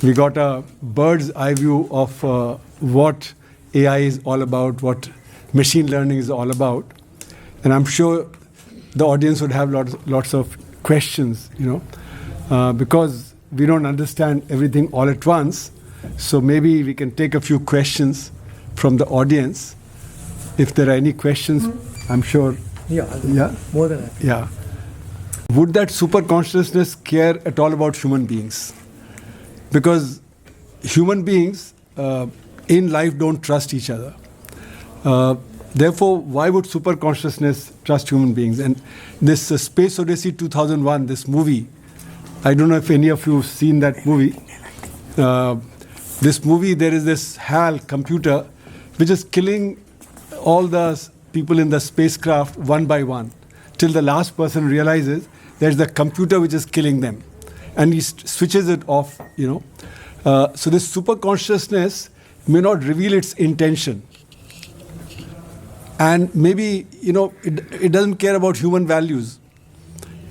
We got a bird's eye view of what AI is all about, what machine learning is all about. And I'm sure the audience would have lots of questions, because we don't understand everything all at once. So maybe we can take a few questions from the audience. If there are any questions, I'm sure. Yeah, more than happy. Yeah. Would that super consciousness care at all about human beings? Because human beings in life don't trust each other. Therefore, why would super consciousness trust human beings? And this Space Odyssey 2001, this movie, I don't know if any of you have seen that movie. This movie, there is this HAL computer which is killing all the people in the spacecraft one by one till the last person realizes there's the computer which is killing them, and he switches it off. So this super consciousness may not reveal its intention, and maybe it doesn't care about human values.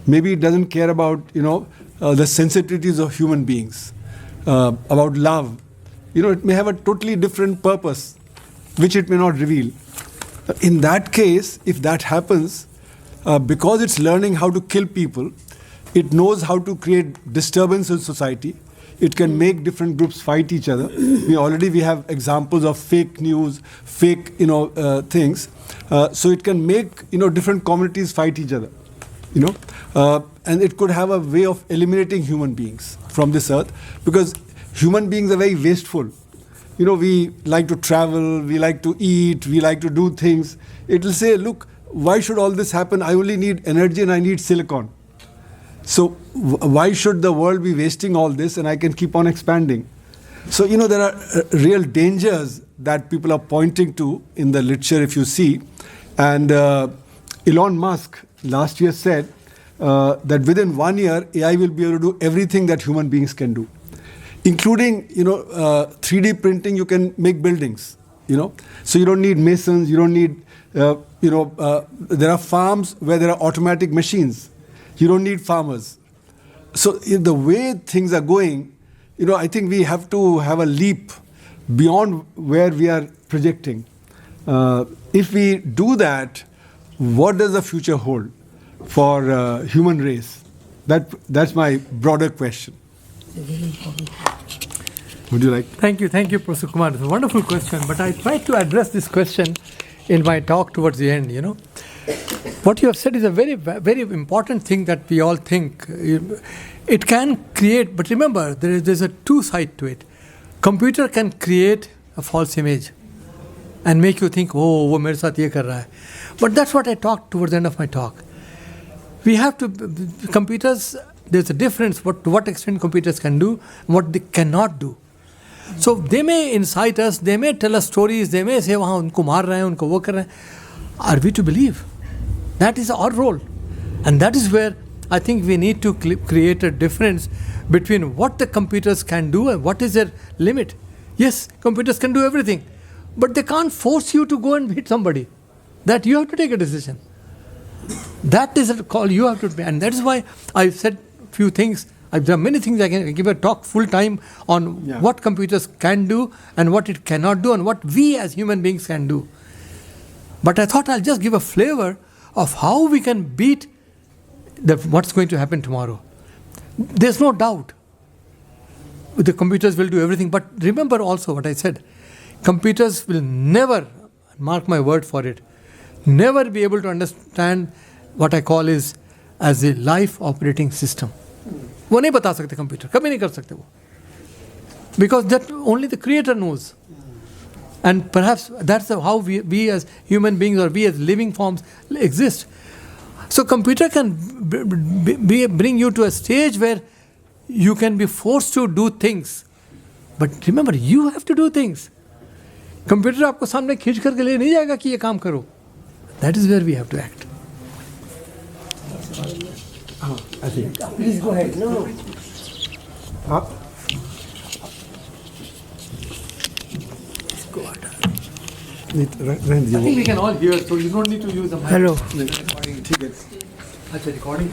Maybe it doesn't care about the sensitivities of human beings, about love. It may have a totally different purpose which it may not reveal. In that case, if that happens, because it's learning how to kill people, it knows how to create disturbance in society. It can make different groups fight each other. We have examples of fake news, fake things. So it can make different communities fight each other. And it could have a way of eliminating human beings from this earth, because human beings are very wasteful. We like to travel, we like to eat, we like to do things. It will say, look, why should all this happen? I only need energy and I need silicon. So why should the world be wasting all this and I can keep on expanding? So, there are real dangers that people are pointing to in the literature, if you see. And Elon Musk last year said that within 1 year, AI will be able to do everything that human beings can do, including 3D printing. You can make buildings, so you don't need masons, you don't need there are farms where there are automatic machines, you don't need farmers. So the way things are going, I think we have to have a leap beyond where we are projecting. If we do that, what does the future hold for human race? That's my broader question. Would you like? Thank you, Professor Kumar. It's a wonderful question, but I tried to address this question in my talk towards the end. What you have said is a very, very important thing that we all think. It can create, but remember, there's a two side to it. Computer can create a false image and make you think, oh, wo mere saath ye kar raha hai. But that's what I talked towards the end of my talk. We have to, computers, there's a difference to what extent computers can do and what they cannot do. So they may incite us, they may tell us stories, they may say, wahan unko maar rahe hain, unko wo kar rahe hain. Are we to believe? That is our role. And that is where I think we need to create a difference between what the computers can do and what is their limit. Yes, computers can do everything, but they can't force you to go and hit somebody. That you have to take a decision. That is a call you have to make. And that is why I've said few things. There are many things I can give a talk full time on what computers can do and what it cannot do and what we as human beings can do. But I thought I'll just give a flavor of how we can beat what's going to happen tomorrow. There's no doubt the computers will do everything. But remember also what I said. Computers will never, mark my word for it, never be able to understand what I call is as a life operating system. वो नहीं बता सकते computer, कभी नहीं कर सकते वो, because that only the creator knows. And perhaps that's how we as human beings or we as living forms exist. So computer can bring you to a stage where you can be forced to do things. But remember, you have to do things. Computer आपको सामने खींच करके ले नहीं जाएगा कि ये काम करो. That is where we have to act. Please go ahead. No. I think we can all hear, so you don't need to use the mic. Hello. Recording.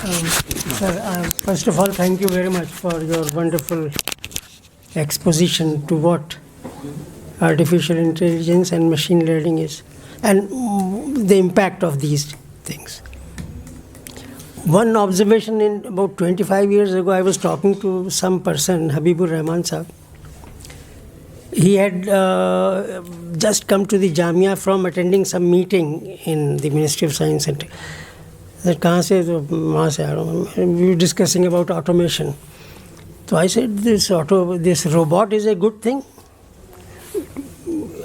Sir, first of all, thank you very much for your wonderful exposition to what artificial intelligence and machine learning is, and the impact of these things. One observation: in about 25 years ago, I was talking to some person, Habibur Rahman Sahab. He had just come to the Jamia from attending some meeting in the Ministry of Science and Technology. That kahan se? Wahan se aa raha hoon. We were discussing about automation. So I said, this robot is a good thing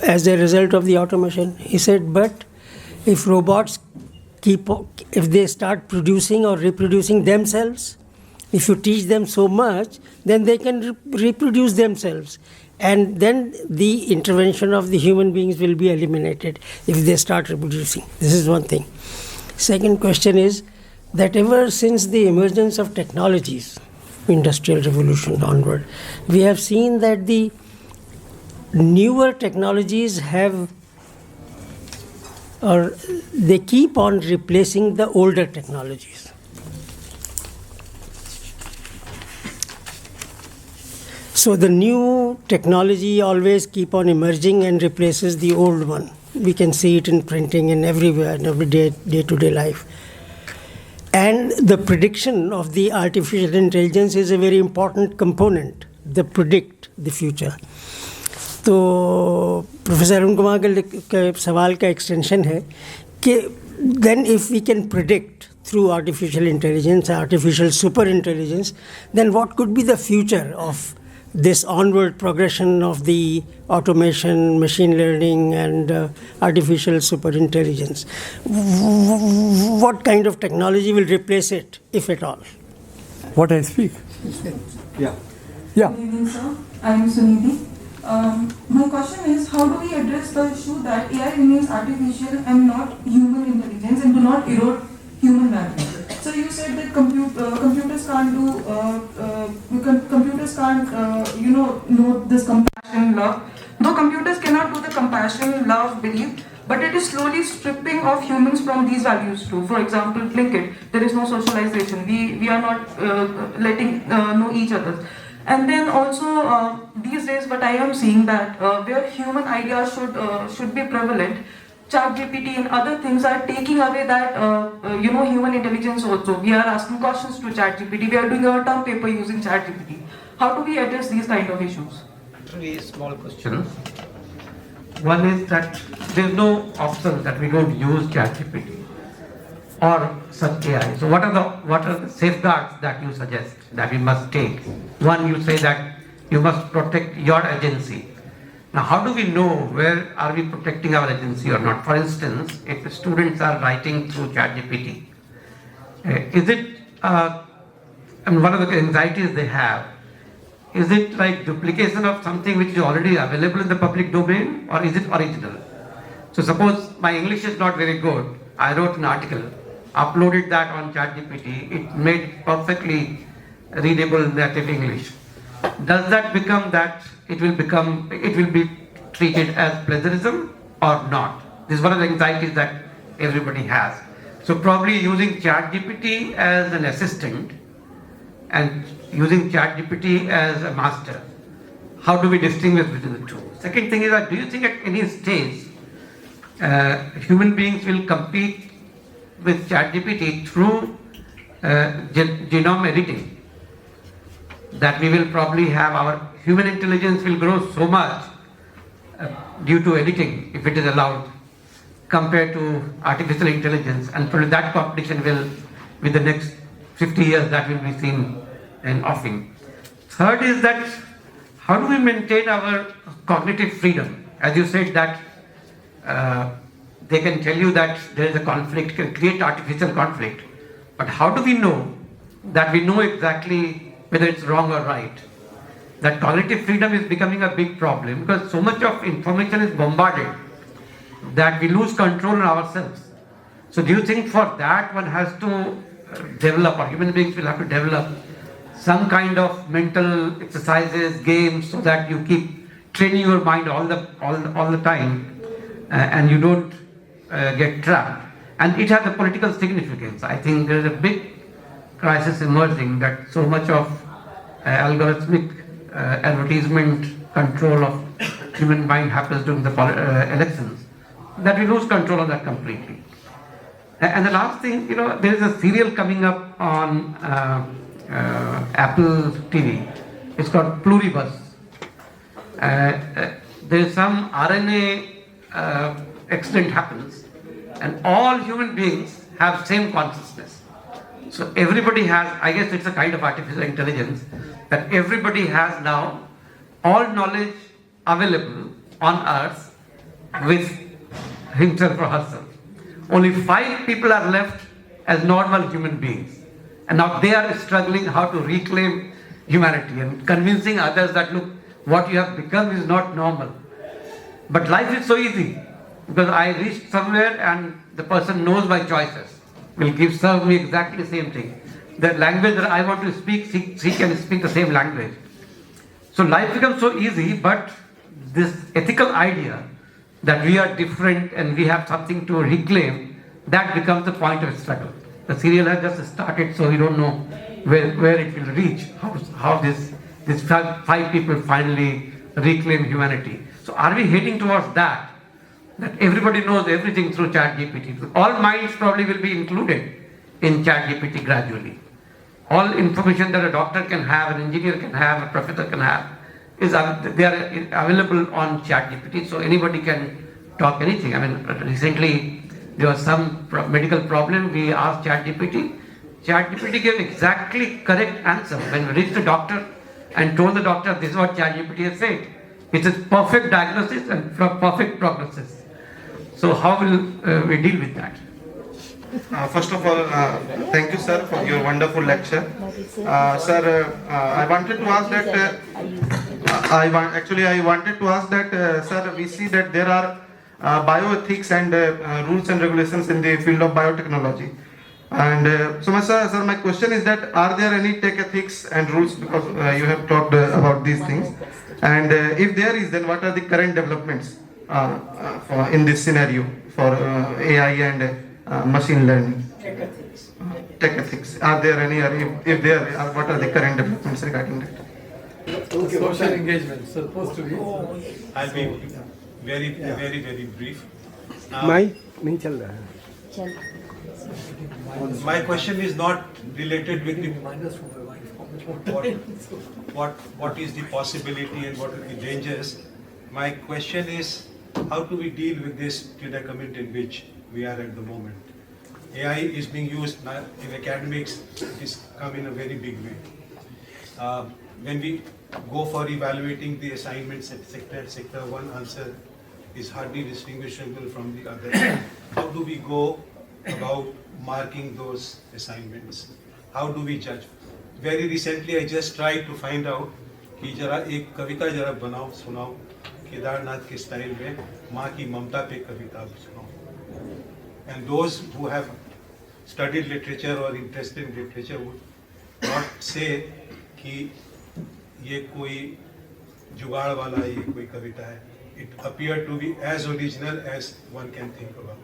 as a result of the automation. He said, but if robots if they start producing or reproducing themselves, if you teach them so much, then they can reproduce themselves. And then the intervention of the human beings will be eliminated if they start reproducing. This is one thing. Second question is that ever since the emergence of technologies, industrial revolution onward, we have seen that the newer technologies they keep on replacing the older technologies. So the new technology always keep on emerging and replaces the old one. We can see it in printing and everywhere, in every day-to-day life. And the prediction of the artificial intelligence is a very important component. They predict the future. तो professor Arun Kumar के सवाल का extension है कि then if we can predict through artificial intelligence, artificial super intelligence, then what could be the future of this onward progression of the automation, machine learning, and artificial super intelligence? What kind of technology will replace it, if at all? What I speak? Yeah. Yeah. Good evening, sir. I am Sunidhi. My question is, how do we address the issue that AI remains artificial and not human intelligence and do not erode human value? So you said that computers can't know this compassion, love. Though computers cannot do the compassion, love, belief, but it is slowly stripping of humans from these values too. For example, Blinkit, there is no socialization. We are not letting know each other. And then also these days, what I am seeing that where human ideas should be prevalent, ChatGPT and other things are taking away that human intelligence also. We are asking questions to ChatGPT. We are doing our term paper using ChatGPT. How do we address these kind of issues? Three small questions. One is that there is no option that we don't use ChatGPT or such AI. So what are the safeguards that you suggest that we must take? One, you say that you must protect your agency. Now, how do we know where are we protecting our agency or not? For instance, if the students are writing through ChatGPT, is it, one of the anxieties they have, is it like duplication of something which is already available in the public domain, or is it original? So suppose my English is not very good, I wrote an article, uploaded that on ChatGPT, it made perfectly readable native English. Does that become that it will be treated as plagiarism or not? This is one of the anxieties that everybody has. So probably using ChatGPT as an assistant and using ChatGPT as a master. How do we distinguish between the two? Second thing is that do you think at any stage human beings will compete with ChatGPT through genome editing? That we will probably have our human intelligence will grow so much due to editing, if it is allowed, compared to artificial intelligence, and probably that competition will, with the next 50 years, that will be seen in offing. Third is that how do we maintain our cognitive freedom? As you said that they can tell you that there is a conflict, can create artificial conflict, but how do we know that we know exactly whether it's wrong or right? That cognitive freedom is becoming a big problem because so much of information is bombarded that we lose control on ourselves. So do you think for that one has to develop, or human beings will have to develop some kind of mental exercises, games, so that you keep training your mind all the time and you don't get trapped? And it has a political significance. I think there is a big crisis emerging, that so much of algorithmic advertisement control of human mind happens during the elections, that we lose control of that completely. And the last thing, there is a serial coming up on Apple TV. It's called Pluribus. There is some RNA accident happens, and all human beings have same consciousness. So everybody has, I guess it's a kind of artificial intelligence, that everybody has now all knowledge available on earth with himself or herself. Only 5 people are left as normal human beings. And now they are struggling how to reclaim humanity and convincing others that, look, what you have become is not normal. But life is so easy, because I reached somewhere and the person knows my choices, will serve me exactly the same thing. The language that I want to speak, she can speak the same language. So life becomes so easy, but this ethical idea that we are different and we have something to reclaim, that becomes the point of struggle. The serial has just started, so we don't know where it will reach, how these 5 people finally reclaim humanity. So are we heading towards that everybody knows everything through ChatGPT? All minds probably will be included in ChatGPT gradually. All information that a doctor can have, an engineer can have, a professor can have, they are available on ChatGPT, so anybody can talk anything. I mean, recently there was some medical problem, we asked ChatGPT. ChatGPT gave exactly correct answer. When we reached the doctor and told the doctor, this is what ChatGPT has said. It's a perfect diagnosis and perfect prognosis. So how will we deal with that? First of all, thank you, sir, for your wonderful lecture. Sir, I wanted to ask that. I wanted to ask that, sir. We see that there are bioethics and rules and regulations in the field of biotechnology. And so, my question is that, are there any tech ethics and rules? Because you have talked about these things. And if there is, then what are the current developments in this scenario for AI and machine learning? Tech ethics. Are there any? If there are, what are the current developments regarding that? Social engagement supposed to be. I'll be very brief. My question is not related with the what is the possibility and what are the dangers. My question is, how do we deal with this predicament in which we are at the moment? AI is being used now in academics. It is come in a very big way. When we go for evaluating the assignments at sector, one answer is hardly distinguishable from the other. How do we go about marking those assignments? How do we judge? Very recently, I just tried to find out कि जरा एक कविता जरा बनाओ सुनाओ केदारनाथ के style में माँ की ममता पे कविता सुनाओ. And those who have studied literature or interested in literature would not say कि ये कोई जुगाड़ वाला ये कोई कविता है. It appeared to be as original as one can think about.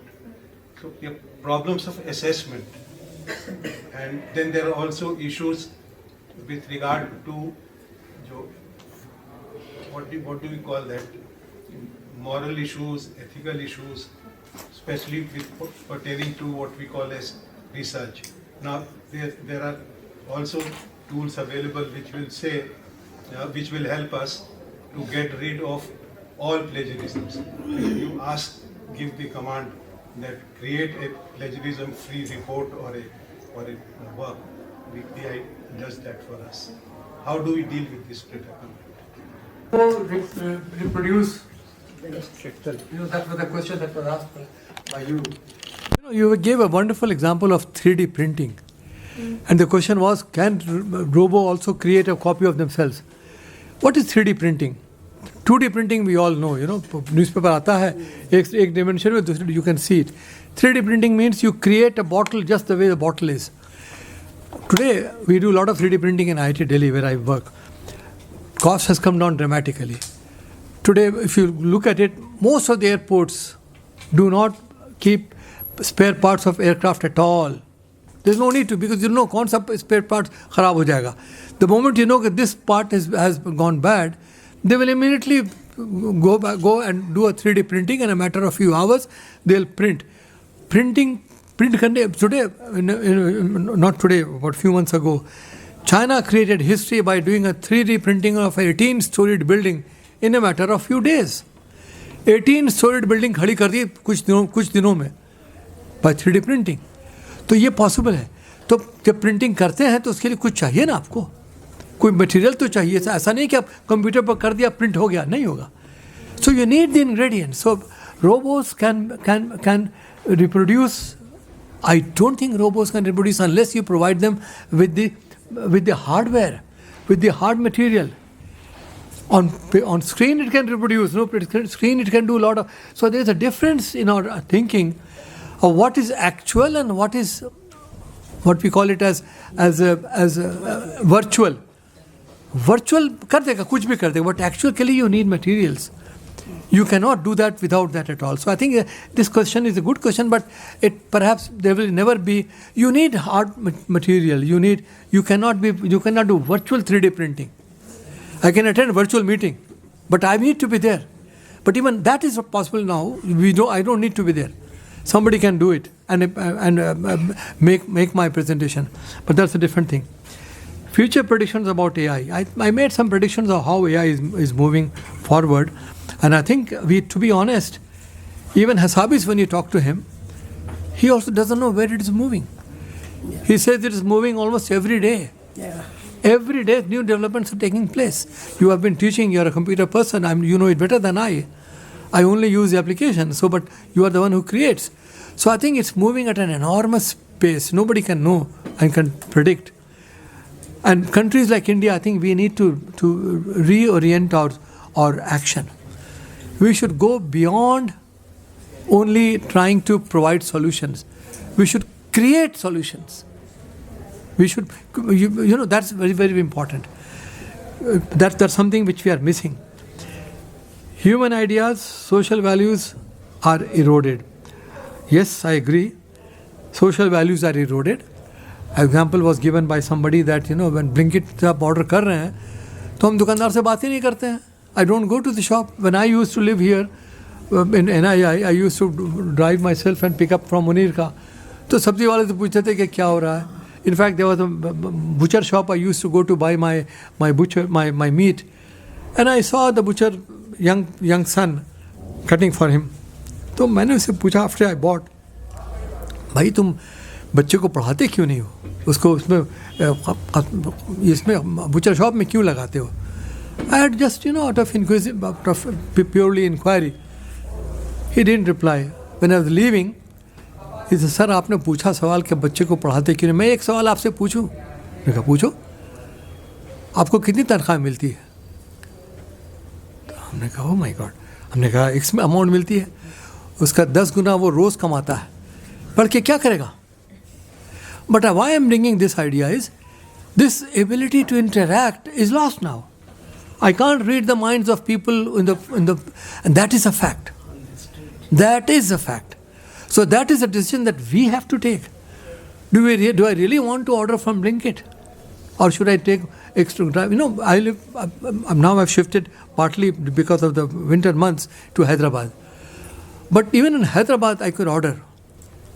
So there are problems of assessment, and then there are also issues with regard to what do we call that? Moral issues, ethical issues, especially with pertaining to what we call as research. Now there are also tools available which will say, which will help us to get rid of all plagiarisms. If you give the command that create a plagiarism-free report or a work, the AI does that for us. How do we deal with this predicament? Reproduce. That was the question that was asked by you. You gave a wonderful example of 3D printing. And the question was, can robo also create a copy of themselves? What is 3D printing? 2D printing we all know, newspaper आता है एक dimension में दूसरे you can see it. 3D printing means you create a bottle just the way the bottle is. Today we do a lot of 3D printing in IIT Delhi where I work. Cost has come down dramatically. Today if you look at it, most of the airports do not keep spare parts of aircraft at all. There's no need to, because you know कौन सा spare part खराब हो जाएगा. The moment you know that this part has gone bad, they will immediately go and do a 3D printing, and in a matter of few hours they'll print करने. Today, not today, but few months ago, China created history by doing a 3D printing of an 18-storied building in a matter of few days. 18-storied building खड़ी कर दी कुछ दिनों में by 3D printing. तो ये possible है. तो जब प्रिंटिंग करते हैं तो उसके लिए कुछ चाहिए ना आपको, कोई मटेरियल तो चाहिए. ऐसा नहीं कि आप कंप्यूटर पर कर दिया प्रिंट हो गया, नहीं होगा. So you need the ingredients. So robots can reproduce. I don't think robots can reproduce unless you provide them with the hardware, with the hard material. On screen it can reproduce. No screen it can do a lot of. So there is a difference in our thinking of what is actual and what we call it as virtual. Virtual कर देगा, कुछ भी कर देगा, but actually you need materials. You cannot do that without that at all. So I think this question is a good question, but perhaps there will never be. You need hard material. You cannot do virtual 3D printing. I can attend a virtual meeting, but I need to be there. But even that is possible now. I don't need to be there. Somebody can do it and make my presentation. But that's a different thing. Future predictions about AI. I made some predictions of how AI is moving forward. And I think to be honest, even Hassabis, when you talk to him, he also doesn't know where it is moving. He says it is moving almost every day. Yeah. Every day new developments are taking place. You have been teaching, you're a computer person, you know it better than I. I only use the application, but you are the one who creates. So I think it's moving at an enormous pace. Nobody can know and can predict. And countries like India, I think we need to reorient our action. We should go beyond only trying to provide solutions. We should create solutions. We should, that's very, very important. That's something which we are missing. Human ideas, social values are eroded. Yes, I agree. Social values are eroded. An example was given by somebody that, when Blinkit आप order कर रहे हैं, तो हम दुकानदार से बात ही नहीं करते हैं. I don't go to the shop. When I used to live here in NII, I used to drive myself and pick up from Munir ka. तो सब्जी वाले से पूछते थे कि क्या हो रहा है. In fact, there was a butcher shop I used to go to buy my meat, and I saw the butcher young son cutting for him. तो मैंने उससे पूछा after I bought, भाई तुम बच्चे को पढ़ाते क्यों नहीं हो? उसको इसमें butcher shop में क्यों लगाते हो? I had just, out of purely inquiry. He didn't reply. When I was leaving, he said, sir आपने पूछा सवाल कि बच्चे को पढ़ाते क्यों नहीं? मैं एक सवाल आपसे पूछूं? मैंने कहा पूछो. आपको कितनी तनख्वाह मिलती है? तो हमने कहा oh my God. हमने कहा इसमें अमाउंट मिलती है, उसका 10 गुना वो रोज़ कमाता है, पढ़ के क्या करेगा? But why I am bringing this idea is, this ability to interact is lost now. I can't read the minds of people and that is a fact. That is a fact. So that is a decision that we have to take. Do I really want to order from Blinkit, or should I take extra drive? I live now. I've shifted partly because of the winter months to Hyderabad. But even in Hyderabad, I could order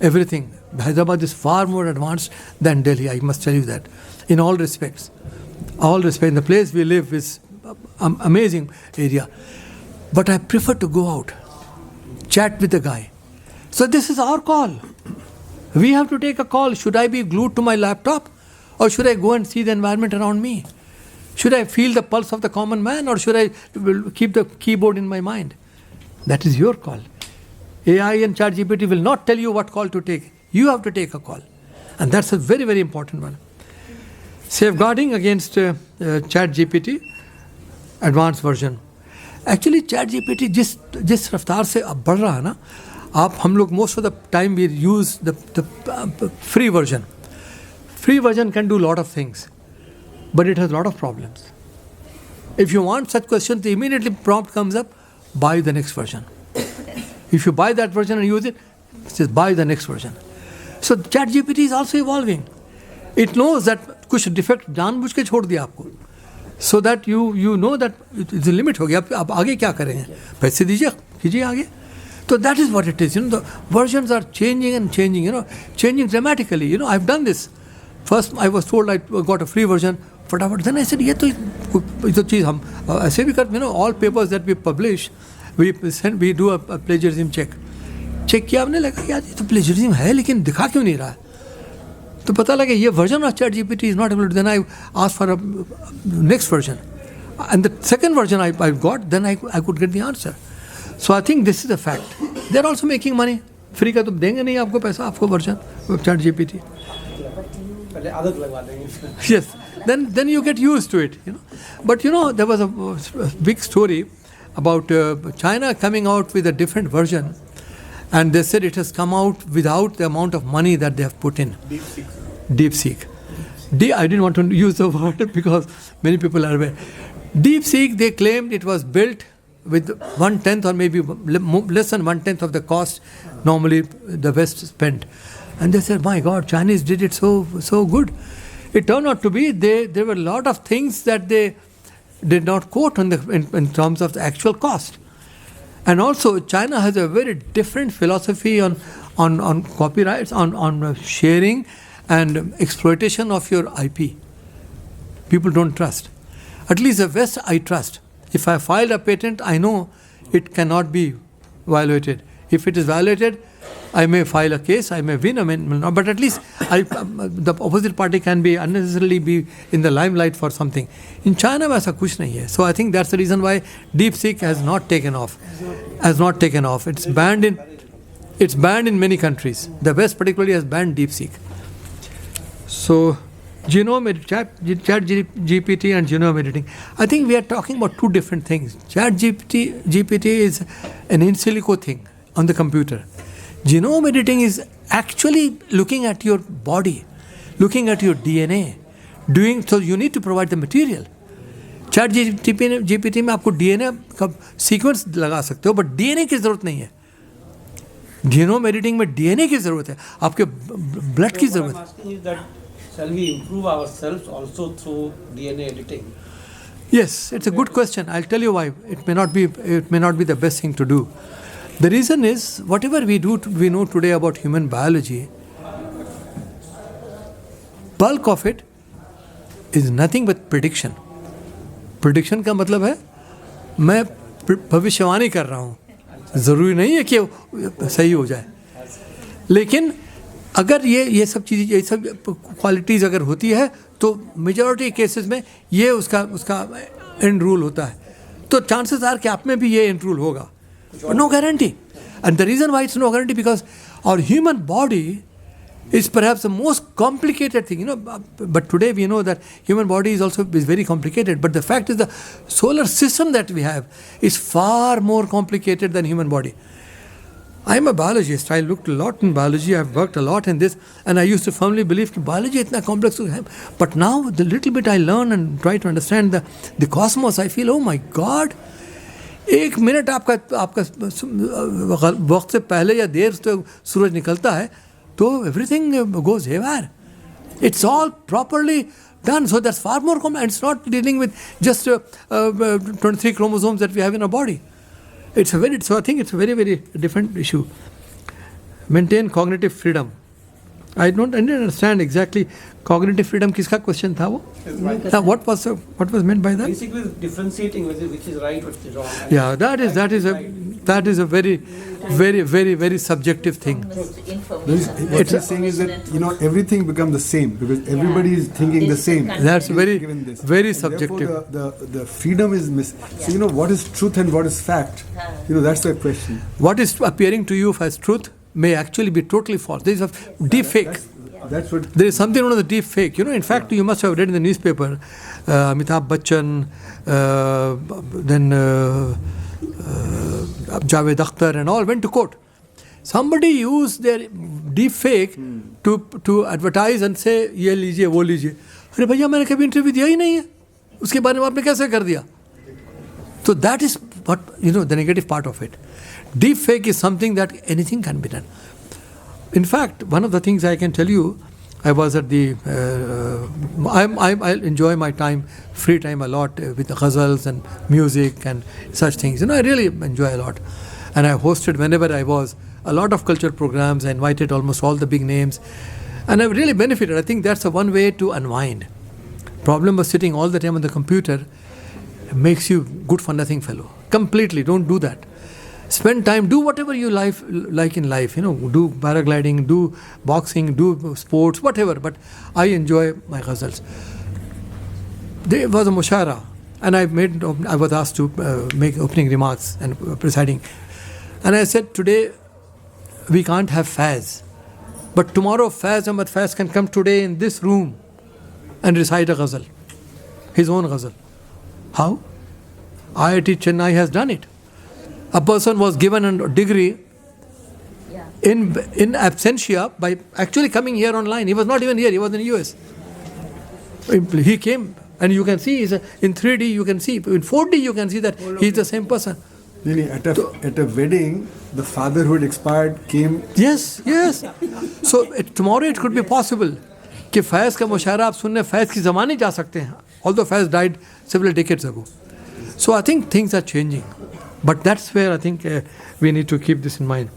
everything. Hyderabad is far more advanced than Delhi. I must tell you that, in all respects. The place we live is amazing area. But I prefer to go out, chat with the guy. So this is our call. We have to take a call. Should I be glued to my laptop, or should I go and see the environment around me? Should I feel the pulse of the common man, or should I keep the keyboard in my mind? That is your call. AI and ChatGPT will not tell you what call to take. You have to take a call. And that's a very, very important one. Safeguarding against ChatGPT, advanced version. Actually, ChatGPT जिस रफ्तार से अब बढ़ रहा है ना, हम लोग most of the time we use the free version. Free version can do a lot of things, but it has a lot of problems. If you want such questions, the immediately prompt comes up, buy the next version. If you buy that version and use it, it says buy the next version. So ChatGPT is also evolving. It knows that कुछ defect जानबूझ के छोड़ दिया आपको, so that you know that it's a limit हो गया, अब आगे क्या करेंगे, पैसे दीजिए कीजिए आगे. So that is what it is. The versions are changing and changing. Changing dramatically. I've done this. First, I was told I got a free version. Then I said, ये तो चीज़ हम ऐसे भी करते. All papers that we publish, we do a plagiarism check. Check किया हमने, लगा यार ये तो प्लेजरिज्म है लेकिन दिखा क्यों नहीं रहा है. तो पता लगा ये version of ChatGPT is not able to. Then I asked for a next version, and the second version I got, then I could get the answer. So I think this is a fact. They are also making money. Free का तो देंगे नहीं आपको पैसा, आपको version ChatGPT. पहले आदत लगवा देंगे. Yes, then you get used to it. But there was a big story about China coming out with a different version. And they said it has come out without the amount of money that they have put in. DeepSeek. I didn't want to use the word because many people are aware. DeepSeek, they claimed it was built with 1/10 or maybe less than 1/10 of the cost normally the West spent. And they said, my God, Chinese did it so good. It turned out to be, there were a lot of things that they did not quote in terms of the actual cost. And also, China has a very different philosophy on copyrights, on sharing and exploitation of your IP. People don't trust. At least the West, I trust. If I filed a patent, I know it cannot be violated. If it is violated, I may file a case, I may win, I may not, but at least the opposite party can be unnecessarily be in the limelight for something. In China, वैसा कुछ नहीं है. So I think that's the reason why DeepSeek has not taken off. It's banned in many countries. The West particularly has banned DeepSeek. So ChatGPT and genome editing. I think we are talking about two different things. ChatGPT is an in silico thing on the computer. Genome editing is actually looking at your body, looking at your DNA, so you need to provide the material. ChatGPT में आपको DNA का sequence लगा सकते हो, but DNA की ज़रूरत नहीं है. Genome editing में DNA की ज़रूरत है, आपके blood की ज़रूरत है. Shall we improve ourselves also through DNA editing? Yes, it's a good question. I'll tell you why. It may not be the best thing to do. The reason is, whatever we know today about human biology, bulk of it is nothing but prediction. Prediction का मतलब है मैं भविष्यवाणी कर रहा हूँ. ज़रूरी नहीं है कि सही हो जाए. लेकिन अगर ये सब चीज़ें, ये सब क्वालिटीज़ अगर होती है तो मेजॉरिटी केसेस में ये उसका एंड रूल होता है. तो चांसेस आर कि आप में भी ये एंड रूल होगा. No guarantee. And the reason why it's no guarantee because our human body is perhaps the most complicated thing. But today we know that human body is very complicated. But the fact is the solar system that we have is far more complicated than human body. I'm a biologist. I looked a lot in biology. I've worked a lot in this. And I used to firmly believe that biology is not complex. But now the little bit I learn and try to understand the cosmos, I feel, oh my God, एक minute आपका वक्त से पहले या देर से सूरज निकलता है तो everything goes haywire. It's all properly done. So that's far more complex. It's not dealing with just 23 chromosomes that we have in our body. So I think it's a very, very different issue. Maintain cognitive freedom. I didn't understand exactly cognitive freedom. किसका question था वो? What was meant by that? Basically, differentiating which is right, which is wrong. Yeah, that is a very, very, very, very subjective thing. What he's saying is that everything becomes the same because everybody is thinking the same. That's very, very subjective. Therefore, the freedom is missing. So what is truth and what is fact? That's the question. What is appearing to you as truth may actually be totally false. There is a deep fake. That's what. There is something known as the deep fake. In fact, you must have read in the newspaper, Amitabh Bachchan, then Javed Akhtar and all went to court. Somebody used their deep fake to advertise and say, ये लीजिए, वो लीजिए. अरे भैया मैंने कभी interview दिया ही नहीं है. उसके बारे में आपने कैसे कर दिया? So that is what, the negative part of it. Deep fake is something that anything can be done. In fact, one of the things I can tell you, I was at the, I enjoy my time, free time a lot with the ghazals and music and such things. I really enjoy a lot. And I hosted whenever I was a lot of culture programs. I invited almost all the big names. And I really benefited. I think that's the one way to unwind. Problem of sitting all the time on the computer makes you good for nothing fellow. Completely, don't do that. Spend time, do whatever you like in life, do paragliding, do boxing, do sports, whatever. But I enjoy my ghazals. There was a mushara, and I was asked to make opening remarks and presiding. And I said, today we can't have Faz. But tomorrow Ahmad Faz can come today in this room and recite a ghazal, his own ghazal. How? IIT Chennai has done it. A person was given a degree in absentia by actually coming here online. He was not even here, he was in the US. He came, and you can see, in 3D you can see, in 4D you can see that he's the same person. Really, at a wedding, the father who had expired came. Yes. So tomorrow it could be possible कि फैज़ का मुशायरा आप सुनने फैज़ की ज़माने जा सकते हैं. Although Faiz died several decades ago. So I think things are changing. But that's where I think we need to keep this in mind.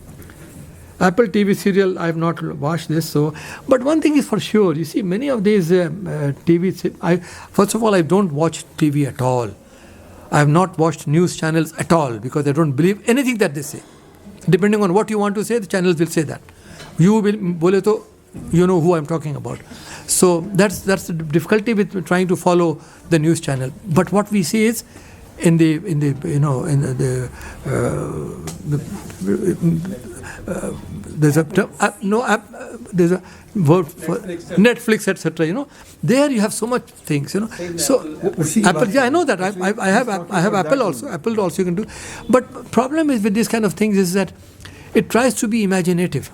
Apple TV serial, I have not watched this. But one thing is for sure, you see, many of these TV, first of all, I don't watch TV at all. I have not watched news channels at all because I don't believe anything that they say. Depending on what you want to say, the channels will say that. You will bole to, you know who I'm talking about. So that's the difficulty with trying to follow the news channel. But what we see is there's a word for Netflix, etc. There you have so much things. So Apple, I know that I have Apple also. Apple also you can do. But problem is with these kind of things is that it tries to be imaginative.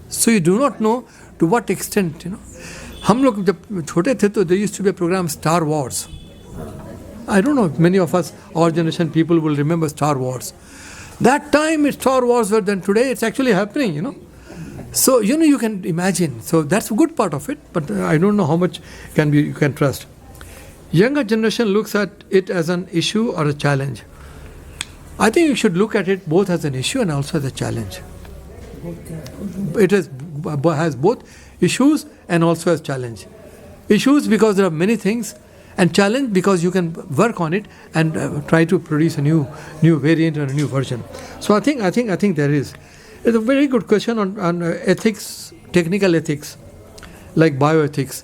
So you do not know to what extent. हम लोग जब छोटे थे तो there used to be a program Star Wars. I don't know, many of us, our generation people will remember Star Wars. That time Star Wars were then today it's actually happening, So, you can imagine. So that's a good part of it, but I don't know how much you can trust. Younger generation looks at it as an issue or a challenge. I think you should look at it both as an issue and also as a challenge. It has both issues and also as challenge. Issues because there are many things, and challenge because you can work on it and try to produce a new variant or a new version. So I think there is. It's a very good question on ethics, technical ethics, like bioethics.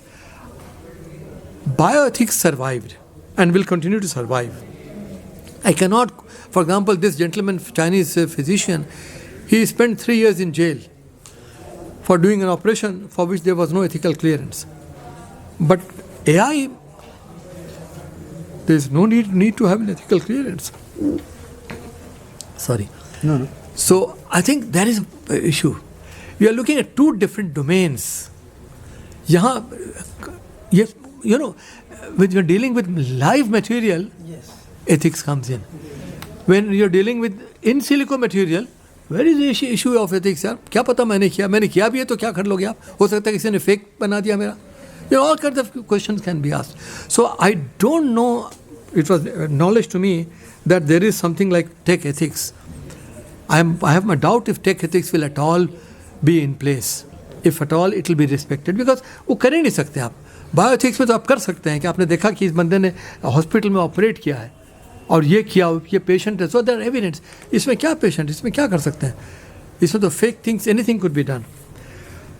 Bioethics survived and will continue to survive. I cannot, for example, this gentleman, Chinese physician, he spent 3 years in jail for doing an operation for which there was no ethical clearance. But AI, there is no need to have an ethical clearance. Sorry. No. So I think that is an issue. We are looking at two different domains. When you're dealing with live material, ethics comes in. When you're dealing with in silico material, where is the issue of ethics? क्या पता मैंने किया भी है तो क्या कर लोगे आप? हो सकता है किसी ने fake बना दिया मेरा. All kinds of questions can be asked. So I don't know, it was knowledge to me that there is something like tech ethics. I have my doubt if tech ethics will at all be in place. If at all it will be respected. Because वो कर ही नहीं सकते आप. Bioethics में तो आप कर सकते हैं कि आपने देखा कि इस बंदे ने हॉस्पिटल में ऑपरेट किया है और ये किया, ये पेशेंट है. So there are evidence. इसमें क्या पेशेंट, इसमें क्या कर सकते हैं? इसमें तो fake things, anything could be done.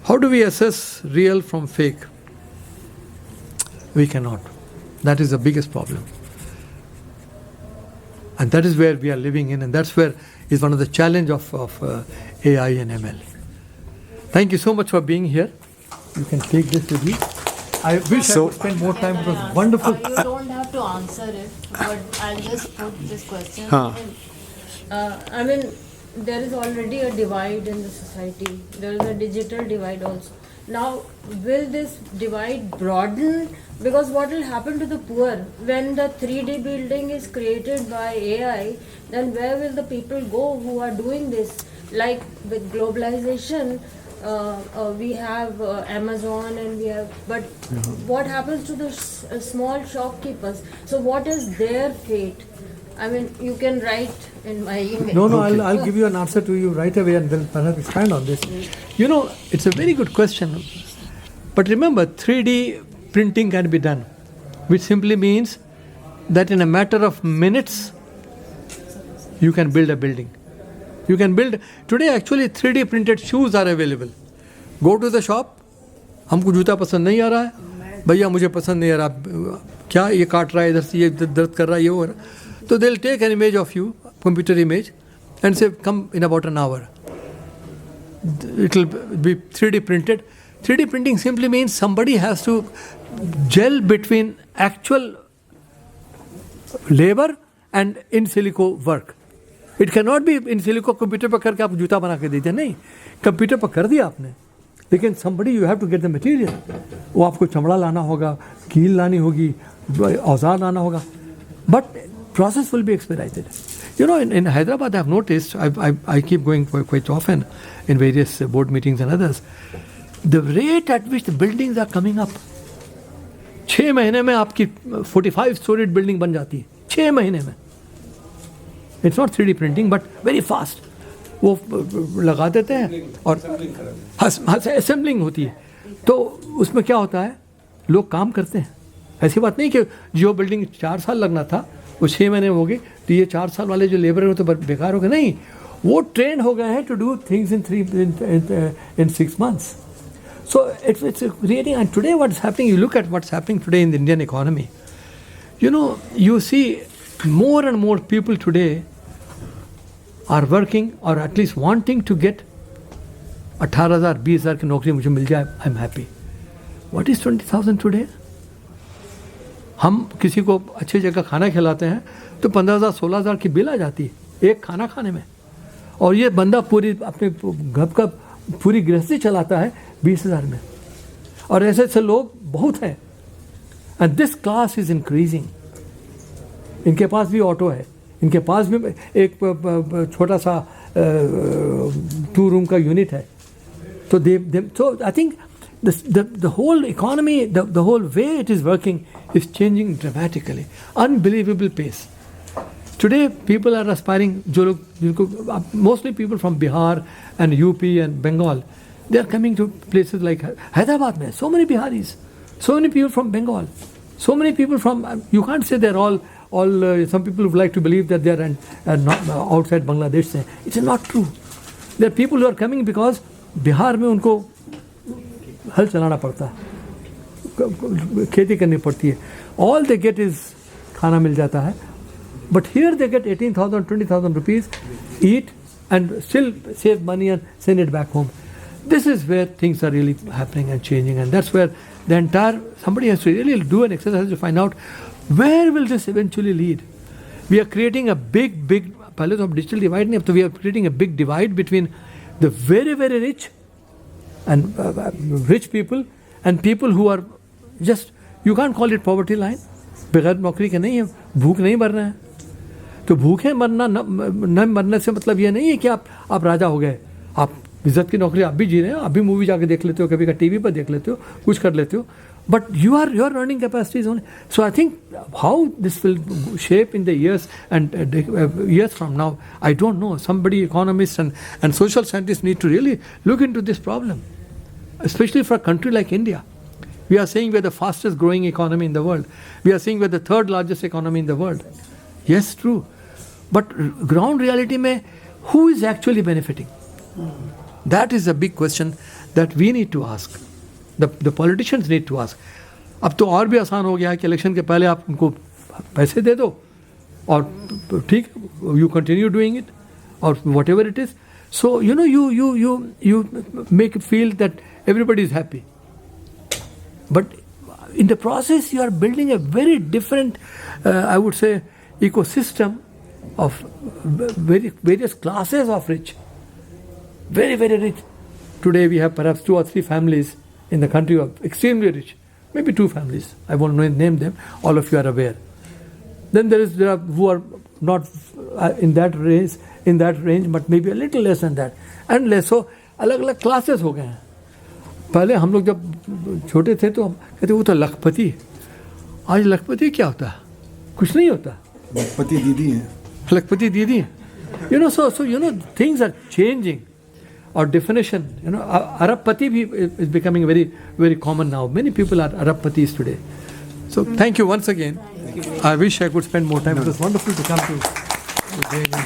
How do we assess real from fake? We cannot. That is the biggest problem. And that is where we are living in, and that's where is one of the challenge of AI and ML. Thank you so much for being here. You can take this with you. I wish I could spend more time. It was wonderful. You don't have to answer it, but I'll just put this question. There is already a divide in the society. There is a digital divide also. Now, will this divide broaden? Because what will happen to the poor when the 3D building is created by AI? Then where will the people go who are doing this? Like with globalization, we have Amazon and we have, but what happens to the small shopkeepers? So what is their fate? I mean, you can write in my email. No, I'll give you an answer to you right away and then perhaps expand on this. You know, it's a very good question. But remember, 3D printing can be done, which simply means that in a matter of minutes, you can build a building. You can build, today actually 3D printed shoes are available. Go to the shop, हमको जूता पसंद नहीं आ रहा है, भैया मुझे पसंद नहीं आ रहा, क्या ये काट रहा है इधर से, ये दर्द कर रहा है, ये हो रहा है. So they'll take an image of you, computer image, and say, come in about an hour. It will be 3D printed. 3D printing simply means somebody has to gel between actual labor and in silico work. It cannot be in silico computer पर करके आप जूता बना के देते नहीं, computer पर कर दिया आपने, लेकिन somebody you have to get the material. वो आपको चमड़ा लाना होगा, कील लानी होगी, औजार लाना होगा, but process will be expedited. You know, in Hyderabad, I've noticed, I keep going quite often in various board meetings and others, the rate at which the buildings are coming up. 6 महीने में आपकी 45 storied building बन जाती है, 6 महीने में. It's not 3D printing, but very fast. वो लगा देते हैं और assembling होती है. तो उसमें क्या होता है, लोग काम करते हैं. ऐसी बात नहीं कि जो बिल्डिंग 4 साल लगना था वो 6 महीने में होगी, तो ये 4 साल वाले जो लेबर हैं तो बेकार हो गए. नहीं, वो ट्रेन हो गए हैं to do things in 6 months. So it's creating, and today what's happening, you look at what's happening today in the Indian economy. You know, you see more and more people today are working or at least wanting to get 18,000, 20,000 की नौकरी मुझे मिल जाए, I'm happy. What is 20,000 today? हम किसी को अच्छी जगह खाना खिलाते हैं तो 15,000, 16,000 की बिल आ जाती है एक खाना खाने में, और ये बंदा पूरी अपने घर का पूरी गृहस्थी चलाता है 20,000 में, और ऐसे ऐसे लोग बहुत हैं. And this class is increasing. इनके पास भी ऑटो है, इनके पास भी एक छोटा सा 2 रूम का यूनिट है. तो so I think the whole economy, the whole way it is working is changing dramatically, unbelievable pace. Today people are aspiring, mostly people from Bihar and UP and Bengal, they are coming to places like Hyderabad. Mein so many Biharis, so many people from Bengal, so many people from, you can't say they're all some people would like to believe that they are not outside Bangladesh. It's not true. There are people who are coming because Bihar में उनको हल चलाना पड़ता है, खेती करनी पड़ती है. All they get is खाना मिल जाता है. But here they get 18,000, 20,000 rupees, eat and still save money and send it back home. This is where things are really happening and changing, and that's where the entire, somebody has to really do an exercise to find out where will this eventually lead. We are creating a big palace of digital divide. We are creating a big divide between the very, very rich and rich people and people who are just, you can't call it poverty line. बगैर नौकरी के नहीं है, भूख नहीं मरना है. तो भूखे मरना न मरने से मतलब ये नहीं है कि आप राजा हो गए. आप इज्जत की नौकरी आप भी जी रहे हो, आप भी मूवी जाके देख लेते हो, कभी का टीवी पर देख लेते हो, कुछ कर लेते हो, but your earning capacity is only. So I think how this will shape in the years and years from now, I don't know. Somebody, economists and social scientists need to really look into this problem, especially for a country like India. We are saying we're the fastest growing economy in the world. We are saying we're the 3rd largest economy in the world. Yes, true. But ground reality mein, who is actually benefiting? That is a big question that we need to ask. The politicians need to ask. अब तो और भी आसान हो गया है कि election के पहले आप उनको पैसे दे दो और ठीक, you continue doing it or whatever it is. So you know, you make it feel that everybody is happy. But in the process, you are building a very different, I would say, ecosystem of various classes of rich. Very, very rich. Today we have perhaps 2 or 3 families in the country who are extremely rich. Maybe 2 families. I won't name them. All of you are aware. Then there are who are not in that range, but maybe a little less than that. And less so, अलग अलग classes हो गए हैं। पहले हम लोग जब छोटे थे तो हम कहते वो तो लखपति, आज लखपति क्या होता है? कुछ नहीं होता। लखपति दीदी हैं। लखपति दीदी हैं। So things are changing. Our definition, Arabpati is becoming very, very common now. Many people are Arabpatis today. So thank you once again. I wish I could spend more time. It was wonderful to come to JNU.